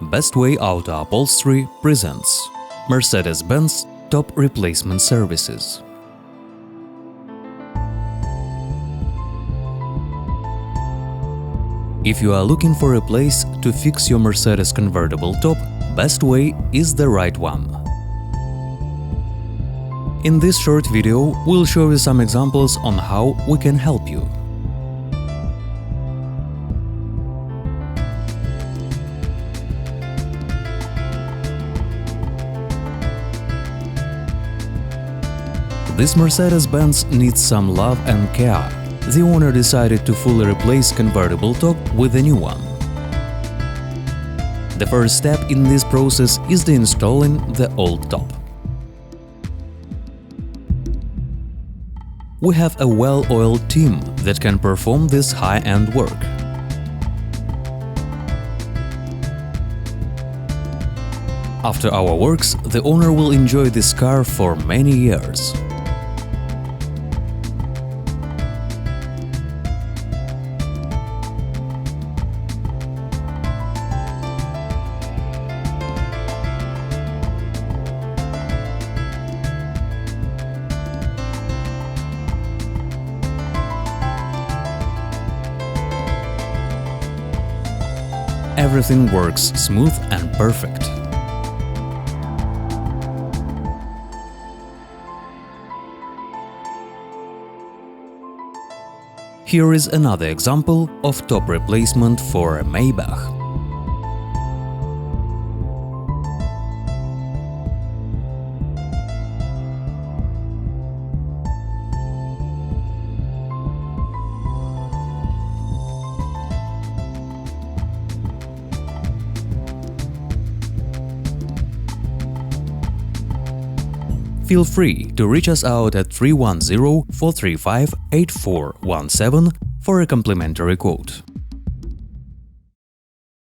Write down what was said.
Best Way Auto Upholstery presents Mercedes Benz Top Replacement Services. If you are looking for a place to fix your Mercedes Convertible top, Best Way is the right one. In this short video, we'll show you some examples on how we can help you. This Mercedes Benz needs some love and care. The owner decided to fully replace convertible top with a new one. The first step in this process is the installing the old top. We have a well-oiled team that can perform this high-end work. After our works, the owner will enjoy this car for many years. Everything works smooth and perfect. Here is another example of top replacement for a Maybach. Feel free to reach us out at 310-435-8417 for a complimentary quote.